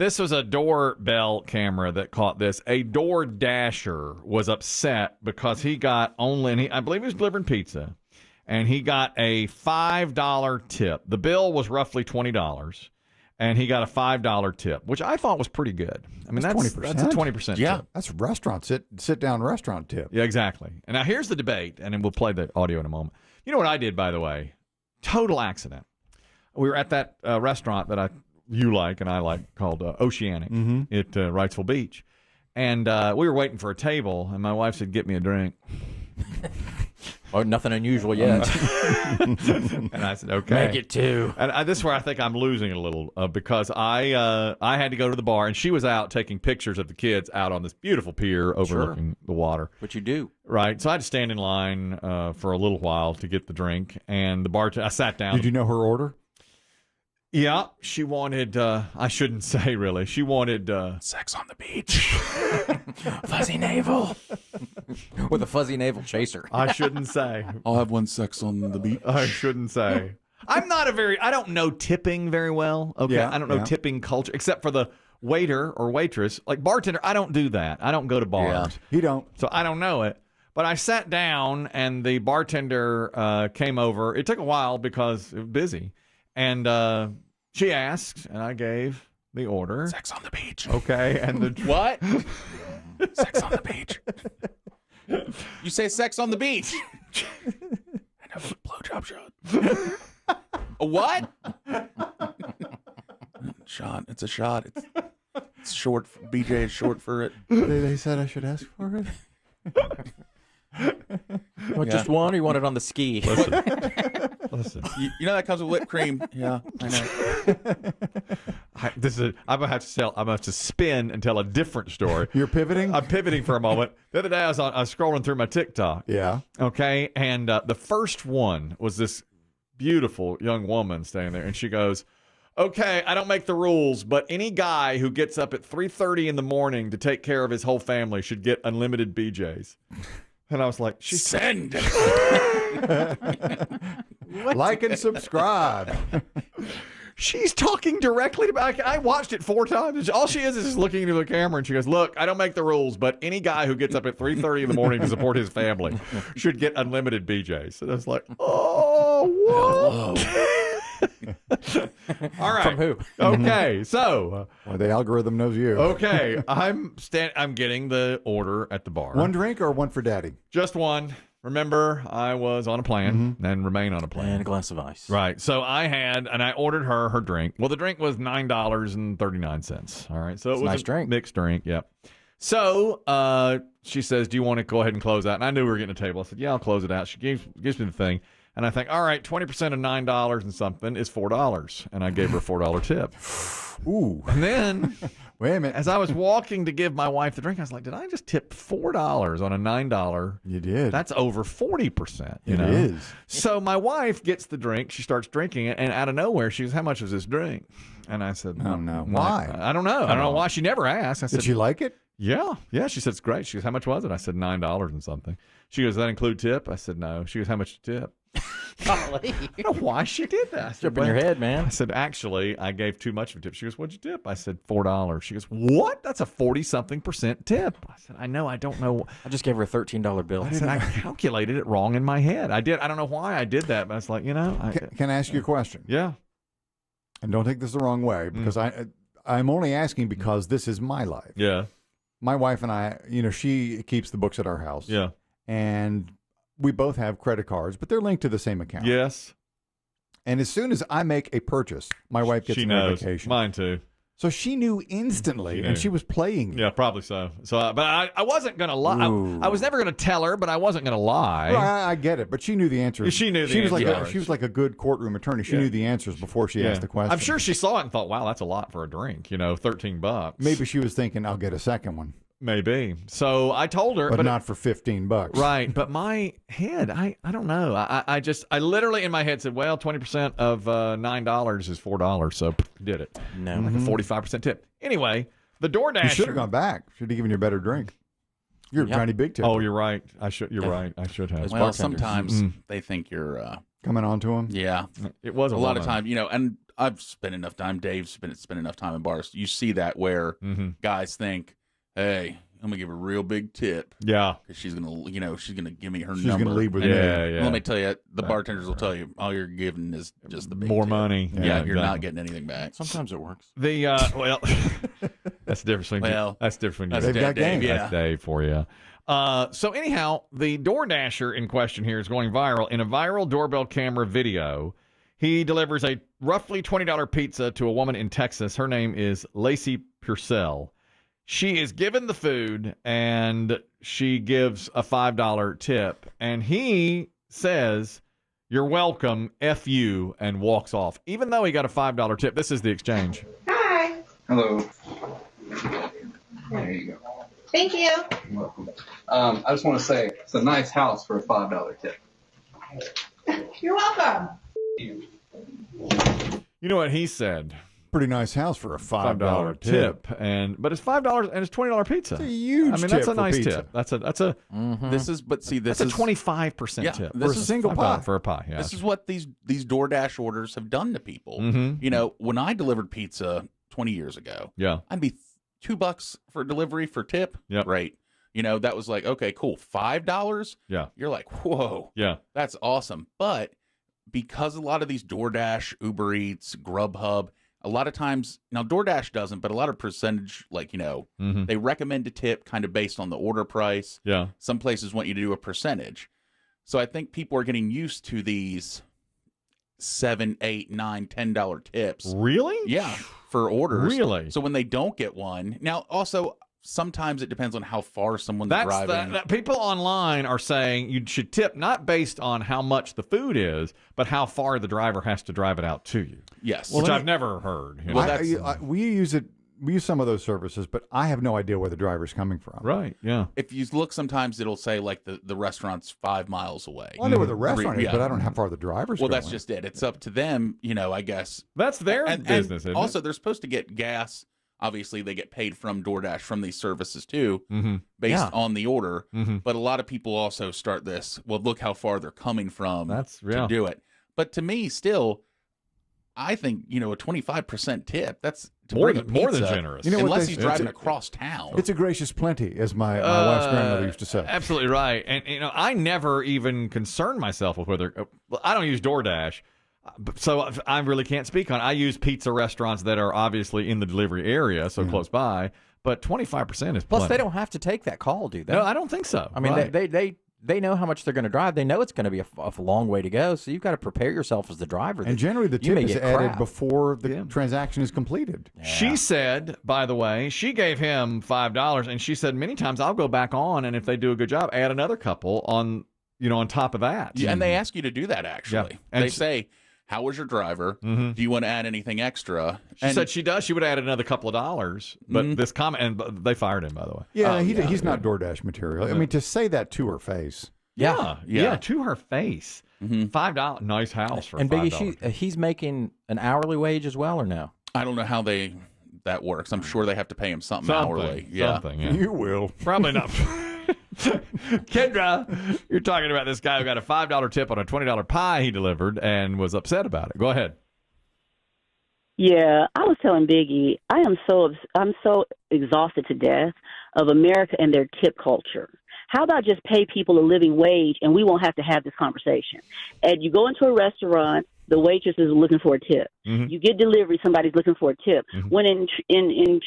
This was a doorbell camera that caught this. A door dasher was upset because he got only, I believe he was delivering pizza, and he got a $5 tip. The bill was roughly $20, and he got a $5 tip, which I thought was pretty good. I mean, that's 20%. That's a 20% tip. That's restaurant, sit-down restaurant tip. Yeah, exactly. And now here's the debate, and then we'll play the audio in a moment. You know what I did, by the way? Total accident. We were at that restaurant that you like and I like called Oceanic at Wrightsville Beach. And we were waiting for a table, and my wife said, "Get me a drink." Oh, nothing unusual yet. And I said, "Okay." Make it two. And this is where I think I'm losing it a little because I had to go to the bar, and she was out taking pictures of the kids out on this beautiful pier overlooking the water. What you do. Right. So I had to stand in line for a little while to get the drink, and the bartender, I sat down. Did you know her order? Yeah, she wanted, I shouldn't say really, she wanted... sex on the beach. Fuzzy navel. With a fuzzy navel chaser. I shouldn't say. I'll have one sex on the beach. I shouldn't say. I don't know tipping very well, okay? Yeah, I don't know tipping culture, except for the waiter or waitress. Like bartender, I don't do that. I don't go to bars. Yeah. You don't. So I don't know it. But I sat down, and the bartender came over. It took a while because it was busy. And she asked, and I gave the order. Sex on the beach. Okay, and the What? Sex on the beach. You say sex on the beach. And a blowjob shot. A what? Shot. It's a shot. It's short. BJ is short for it. They said I should ask for it. You want just one, or you want it on the ski? listen. You know that comes with whipped cream. Yeah, I know. I'm gonna have to spin and tell a different story. You're pivoting? I'm pivoting for a moment. The other day I was scrolling through my TikTok. Yeah. Okay, and the first one was this beautiful young woman standing there, and she goes, "Okay, I don't make the rules, but any guy who gets up at 3:30 in the morning to take care of his whole family should get unlimited BJs." And I was like, Send. Like and subscribe. She's talking directly to me. I watched it 4 times. All she is just looking into the camera, and she goes, "Look, I don't make the rules, but any guy who gets up at 3:30 in the morning to support his family should get unlimited BJs." And I was like, "Oh, what?" All right. From who? Okay, so Well, the algorithm knows you. okay, I'm getting the order at the bar. One drink or one for daddy? Just one. Remember, I was on a plan and remain on a plan. And a glass of ice. Right. So I ordered her drink. Well, the drink was $9.39. All right. So it was a nice drink. Mixed drink. Yep. So she says, "Do you want to go ahead and close out?" And I knew we were getting a table. I said, "Yeah, I'll close it out." She gives me the thing. And I think, all right, 20% of $9 and something is $4. And I gave her a $4 tip. Ooh. And then, Wait a minute. as I was walking to give my wife the drink, I was like, did I just tip $4 on a $9? You did. That's over 40%. You It know? is. So my wife gets the drink. She starts drinking it. And out of nowhere, she goes, "How much is this drink?" And I said, Oh, no. Why? I don't know. I don't know why. She never asked. I said, Did she like it? yeah. Yeah. She said, "It's great." She goes, "How much was it?" I said, $9 and something. She goes, "Does that include tip?" I said, "No." She goes, "How much to tip?" I don't know why she did that. I said, Jump in your head, man. I said, "Actually, I gave too much of a tip." She goes, "What'd you tip?" I said, $4. She goes, "What? That's a 40-something% tip." I said, "I know. I don't know." I just gave her a $13 bill. I said, "I calculated it wrong in my head. I don't know why I did that, but I was like, Can I ask you a question? yeah. And don't take this the wrong way, because I'm only asking because this is my life. Yeah. My wife and I, she keeps the books at our house. Yeah. And we both have credit cards, but they're linked to the same account. Yes. And as soon as I make a purchase, my wife gets She a knows. notification. Mine too. So she knew instantly, She and knew. she was playing. Yeah, probably so. So, but I wasn't gonna lie. I was never gonna tell her, but I wasn't gonna lie. Well, I get it, but she knew the answers. She knew the she was like answers. she was like a good courtroom attorney. She Yeah. knew the answers before she asked the question. I'm sure she saw it and thought, "Wow, that's a lot for a drink." $13. Maybe she was thinking, "I'll get a second one," Maybe. So I told her, but not for $15. Right, but my head, I don't know. I literally in my head said, well, 20% of $9 is $4, so did it. No. Like a 45% tip. Anyway, the DoorDasher. You should have gone back. Should have given you a better drink. You're Yep. a tiny big tip. Oh, you're right. You're right. I should have. As Well, bartenders. sometimes they think you're, coming on to him. yeah. It was A lot woman. of times, and I've spent enough time. Dave's spent enough time in bars. You see that where guys think, "Hey, I'm gonna give her a real big tip." Yeah, because she's gonna give me her She's number. going to leave with yeah, me. yeah. Let me tell you, the bartenders will tell you all you're giving is just the big More tip. money. Yeah, you're not exactly. getting anything back. Sometimes it works. The well, that's the difference between that's different. That's They've got Dave, game. yeah. That's Dave for you. So anyhow, the DoorDasher in question here is going viral. In a viral doorbell camera video, he delivers a roughly $20 pizza to a woman in Texas. Her name is Lacey Purcell. She is given the food, and she gives a $5 tip. And he says, "You're welcome, F you," and walks off. Even though he got a $5 tip, this is the exchange. Hi. Hello. There you go. Thank you. You're welcome. I just want to say it's a nice house for a $5 tip. You're welcome. You know what he said? Pretty nice house for a $5 tip, but it's $5 and it's $20 pizza. It's a huge I mean, tip that's a for nice pizza. tip. That's a This is, but see, this that's is a 25% Yeah, tip this for a is single $5 pie. for a pie. Yeah, This is what these DoorDash orders have done to people. Mhm. You know, when I delivered pizza 20 years ago, yeah, I'd be $2 for delivery for tip. Yep. Great. You know, that was like, okay, cool. $5? yeah, You're like, whoa, yeah. that's awesome. But because a lot of these DoorDash, Uber Eats, Grubhub, a lot of times, now DoorDash doesn't, but a lot of percentage, like, Mhm. they recommend a tip kind of based on the order price. Yeah. Some places want you to do a percentage. So I think people are getting used to these $7, $8, $9, $10 tips. Really? Yeah, for orders. Really? So when they don't get one, now also sometimes it depends on how far someone's That's driving. that people online are saying you should tip not based on how much the food is, but how far the driver has to drive it out to you. Yes. Which I've never heard. You know? Well, we use some of those services, but I have no idea where the driver's coming from. Right. Yeah. If you look, sometimes it'll say like the restaurant's 5 miles away. Well, I know where the restaurant is, Yeah. but I don't know how far the driver's Well, going. that's just it. It's up to them, I guess. That's their And business. Isn't also, they're supposed to get gas. Obviously, they get paid from DoorDash from these services too, based on the order. But a lot of people also start this. Well, look how far they're coming from to do it. But to me, still, I think a 25% tip. That's to more bring than a more than pizza, generous. You know what unless they- he's driving it's a- across town. It's a gracious plenty, as my wife's grandmother used to say. Absolutely right. And I never even concern myself with whether I don't use DoorDash, so I really can't speak on it. I use pizza restaurants that are obviously in the delivery area, so close by. But 25% is Plus, plenty. they don't have to take that call, do they? No, I don't think so. I mean, Right. they know how much they're going to drive. They know it's going to be a long way to go. So you've got to prepare yourself as the driver. And generally, the you tip may is get added crap. before the transaction is completed. She said, by the way, she gave him $5, and she said many times I'll go back on, and if they do a good job, add another couple on top of that. Yeah, and they ask you to do that, actually. Yeah. And They she- say, how was your driver? Do you want to add anything extra? She said she does. She would add another couple of dollars, but this comment, and they fired him, by the way. Yeah, he's not DoorDash material. I mean, to say that to her face. Yeah, to her face. $5, nice house for And $5. Biggie, he's making an hourly wage as well, or no? I don't know how that works. I'm sure they have to pay him something hourly. Yeah. Something, yeah. You will. Probably not. Kendra, you're talking about this guy who got a $5 tip on a $20 pie he delivered and was upset about it. Go ahead. Yeah, I was telling Biggie, I'm so exhausted to death of America and their tip culture. How about just pay people a living wage and we won't have to have this conversation? And you go into a restaurant, the waitress is looking for a tip. You get delivery, somebody's looking for a tip. When in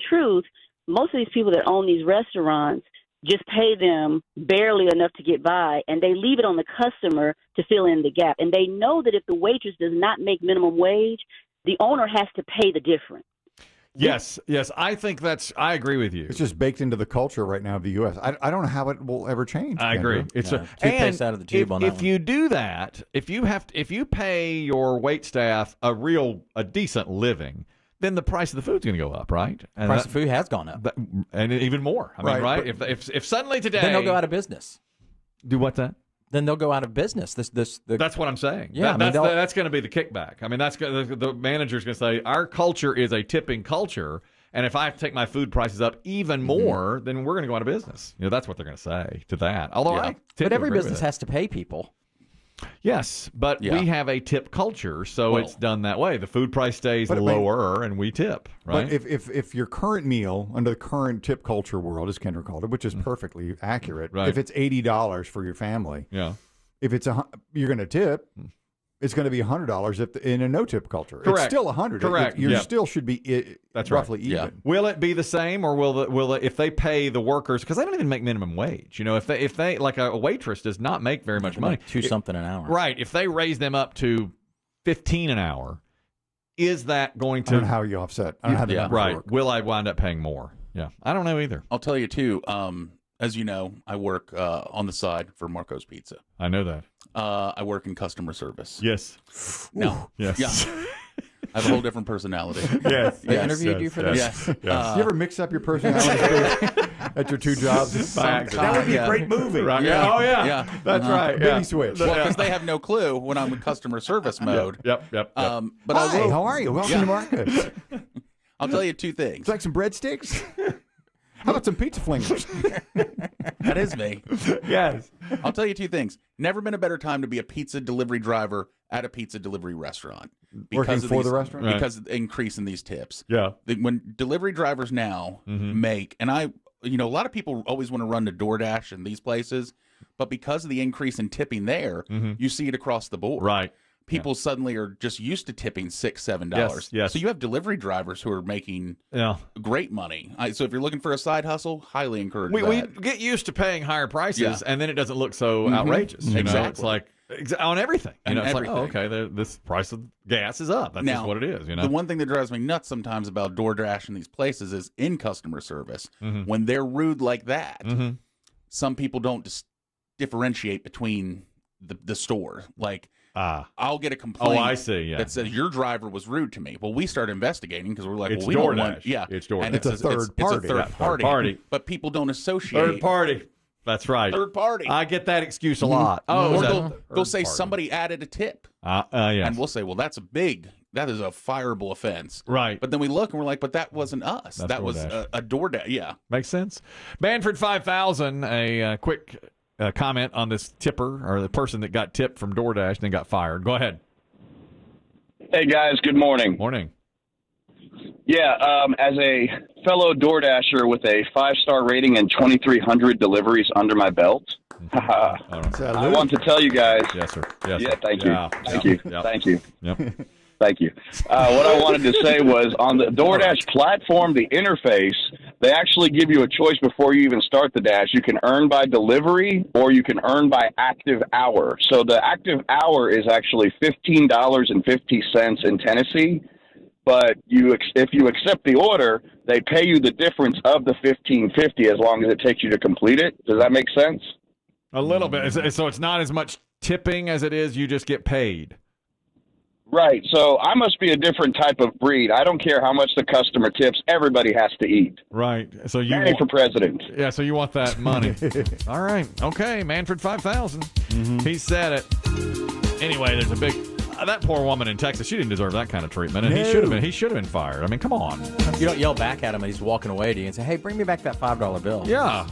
truth, most of these people that own these restaurants just pay them barely enough to get by, and they leave it on the customer to fill in the gap. And they know that if the waitress does not make minimum wage, the owner has to pay the difference. Yes, I think I agree with you. It's just baked into the culture right now of the U.S. I don't know how it will ever change. I agree. Kendra. It's toothpaste out of the tube on that if one. you do that, if you pay your wait staff a decent living, then the price of the food's going to go up, right? And Price of food has gone up. and even more. I mean, Right, right? If suddenly today, Then they'll go out of business. do what that? Then they'll go out of business. That's what I'm saying. Yeah, that's going to be the kickback. I mean, the manager's going to say our culture is a tipping culture, and if I have to take my food prices up even more, then we're going to go out of business. That's what they're going to say to that. Although but every business has to pay people. Yes, but Yeah. we have a tip culture, so it's done that way. The food price stays lower, and we tip, right? But if your current meal under the current tip culture world, as Kendra called it, which is perfectly accurate, Right. if it's $80 for your family, yeah. if it's you're going to tip, it's going to be $100 in a no tip culture. Correct. It's still $100. Correct. You Yeah. still should be That's roughly right. even. Yeah. Will it be the same, or will if they pay the workers, because they don't even make minimum wage? You know, if they like a waitress does not make very much money, $2 something an hour. right? If they raise them up to $15 an hour, is that going I don't know to how you offset. I don't know how the numbers right? work. Will I wind up paying more? Yeah, I don't know either. I'll tell you too. As you know, I work on the side for Marco's Pizza. I know that. I work in customer service. Yes. No. Yes. Yeah. I have a whole different personality. Yes. They interviewed you for this? Yes. Do you ever mix up your personality at your two jobs? That would be a great movie. Right. Yeah. Oh yeah. Yeah. That's right. Biggie Yeah. switch. Well, because they have no clue when I'm in customer service mode. Yep. But Hi, I will. how are you? Welcome to Marcus. I'll tell you two things. Would you like some breadsticks? How about some pizza flingers? That is me. Yes. I'll tell you two things. Never been a better time to be a pizza delivery driver at a pizza delivery restaurant. Working for the restaurant? Because of the increase in these tips. Yeah. When delivery drivers now make, and a lot of people always want to run to DoorDash and these places, but because of the increase in tipping there, you see it across the board. Right. People suddenly are just used to tipping $6, $7. Yes. So you have delivery drivers who are making Yeah. great money. So if you're looking for a side hustle, highly encourage We that. get used to paying higher prices, Yeah. and then it doesn't look so outrageous. You know? Exactly. It's like on everything. You On know, it's like, everything. oh, okay, this price of gas is up. That's Now, just what it is. You know. The one thing that drives me nuts sometimes about DoorDash and these places is in customer service, when they're rude like that, some people don't differentiate between the store. Like, I'll get a complaint I see. Yeah. that says your driver was rude to me. Well, we start investigating because we're like, It's well, we don't DoorDash. want, It's DoorDash. and It's a third party. It's a third Yeah, third party. but people don't associate Third party. That's right. Third party. I get that excuse a lot. Oh, or is they'll that say third somebody added a tip, party? Yes. and we'll say, well, that is a fireable offense. Right. But then we look and we're like, but that wasn't us. That's that was DoorDash. a DoorDash. Yeah. Makes sense. Manfred 5000, a quick comment on this tipper or the person that got tipped from DoorDash and then got fired. Go ahead. Hey, guys. Good morning. Morning. Yeah, as a fellow DoorDasher with a 5-star rating and 2,300 deliveries under my belt, I want to tell you guys. Yes, sir. Yes, Yeah, sir. thank you. Yeah, Thank yeah, you. yeah. Thank you. Yep. Thank you. What I wanted to say was on the DoorDash platform, the interface, they actually give you a choice before you even start the dash. You can earn by delivery or you can earn by active hour. So the active hour is actually $15.50 in Tennessee. But if you accept the order, they pay you the difference of the $15.50 as long as it takes you to complete it. Does that make sense? A little bit. So it's not as much tipping as it is you just get paid. Right. So I must be a different type of breed. I don't care how much the customer tips. Everybody has to eat. Right. So you Manny for president. Yeah, so you want that money. All right. Okay, Manfred 5000. He said it. Anyway, there's a big that poor woman in Texas, she didn't deserve that kind of treatment, and he should have been fired. I mean, come on. You don't yell back at him and he's walking away to you and say, hey, bring me back that $5 bill. Yeah.